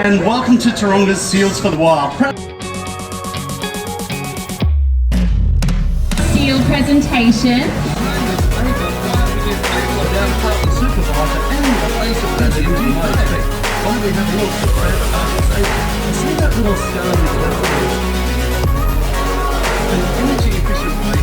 And welcome to Taronga's Seals for the Wild. Seal presentation. See that little scar? An energy efficient way.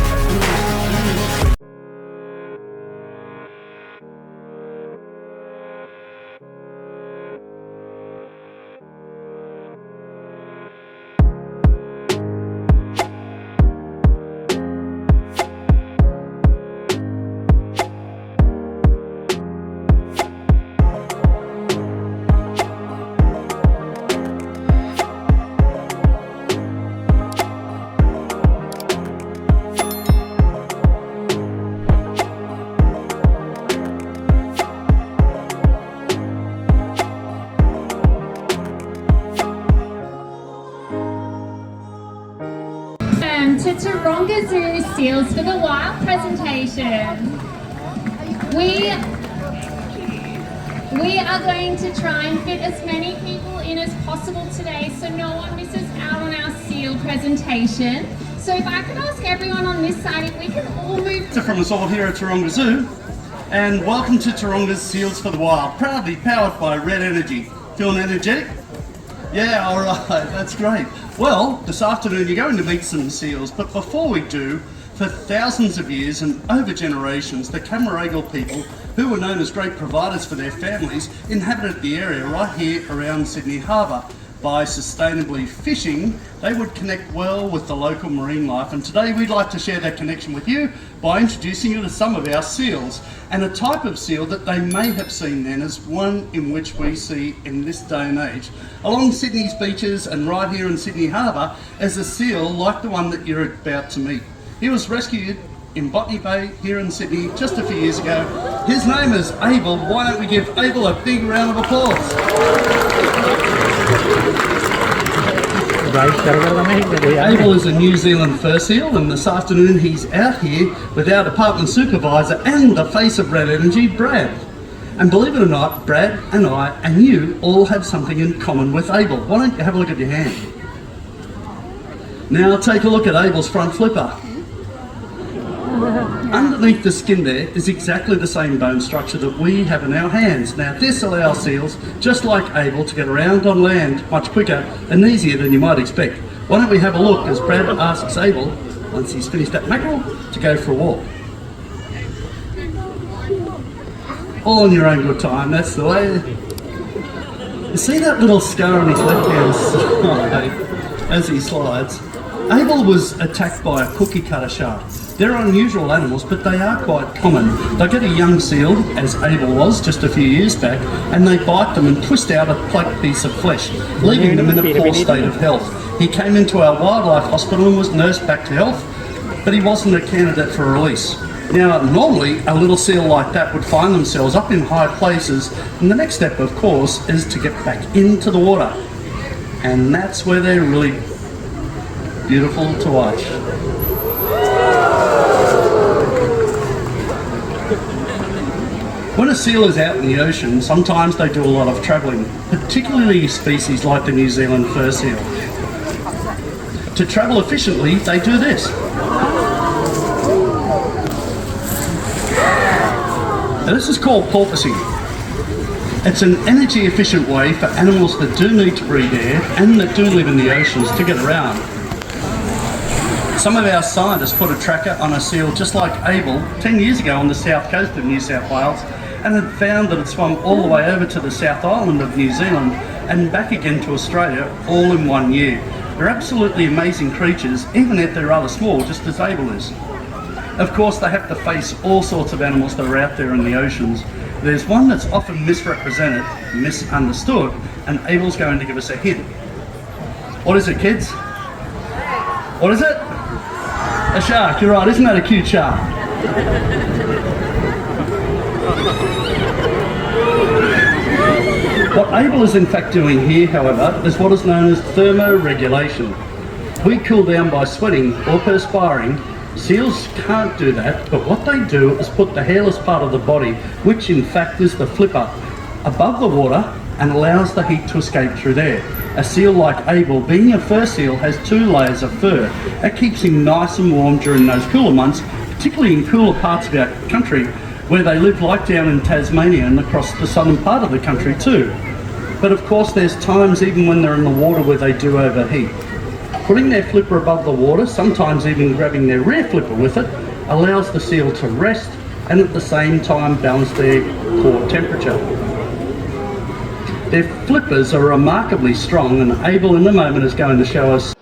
To Taronga Zoo Seals for the Wild presentation. We are going to try and fit as many people in as possible today so no one misses out on our seal presentation. So if I could ask everyone on this side if we can all move... From us all here at Taronga Zoo, and welcome to Taronga's Seals for the Wild, proudly powered by Red Energy. Feeling energetic? Yeah, alright, that's great. Well, this afternoon you're going to meet some seals, but before we do, for thousands of years and over generations, the Camaragal people, who were known as great providers for their families, inhabited the area right here around Sydney Harbour. By sustainably fishing, they would connect well with the local marine life, and today we'd like to share that connection with you by introducing you to some of our seals. And a type of seal that they may have seen then is one in which we see in this day and age. Along Sydney's beaches and right here in Sydney Harbour is a seal like the one that you're about to meet. He was rescued in Botany Bay here in Sydney just a few years ago. His name is Abel. Why don't we give Abel a big round of applause? Abel is a New Zealand fur seal, and this afternoon he's out here with our department supervisor and the face of Red Energy, Brad. And believe it or not, Brad and I and you all have something in common with Abel. Why don't you have a look at your hand? Now take a look at Abel's front flipper. Underneath the skin there is exactly the same bone structure that we have in our hands. Now this allows seals, just like Abel, to get around on land much quicker and easier than you might expect. Why don't we have a look as Brad asks Abel, once he's finished that mackerel, to go for a walk. All on your own good time, that's the way. You see that little scar on his left hand side as he slides? Abel was attacked by a cookie cutter shark. They're unusual animals, but they are quite common. They get a young seal, as Abel was just a few years back, and they bite them and twist out a plucked piece of flesh, leaving them in a poor state of health. He came into our wildlife hospital and was nursed back to health, but he wasn't a candidate for release. Now, normally a little seal like that would find themselves up in high places, and the next step, of course, is to get back into the water. And that's where they're really beautiful to watch. When a seal is out in the ocean, sometimes they do a lot of travelling, particularly species like the New Zealand fur seal. To travel efficiently, they do this. Now, this is called porpoising. It's an energy efficient way for animals that do need to breathe air and that do live in the oceans to get around. Some of our scientists put a tracker on a seal just like Abel 10 years ago on the south coast of New South Wales, and had found that it swam all the way over to the South Island of New Zealand and back again to Australia all in 1 year. They're absolutely amazing creatures, even if they're rather small, just as Abel is. Of course, they have to face all sorts of animals that are out there in the oceans. There's one that's often misrepresented, misunderstood, and Abel's going to give us a hint. What is it, kids? What is it? A shark, you're right, isn't that a cute shark? What Abel is in fact doing here, however, is what is known as thermoregulation. We cool down by sweating or perspiring. Seals can't do that, but what they do is put the hairless part of the body, which in fact is the flipper, above the water and allows the heat to escape through there. A seal like Abel, being a fur seal, has 2 layers of fur. That keeps him nice and warm during those cooler months, particularly in cooler parts of our country where they live, like down in Tasmania and across the southern part of the country too. But of course there's times even when they're in the water where they do overheat. Putting their flipper above the water, sometimes even grabbing their rear flipper with it, allows the seal to rest and at the same time balance their core temperature. Their flippers are remarkably strong, and Abel in a moment is going to show us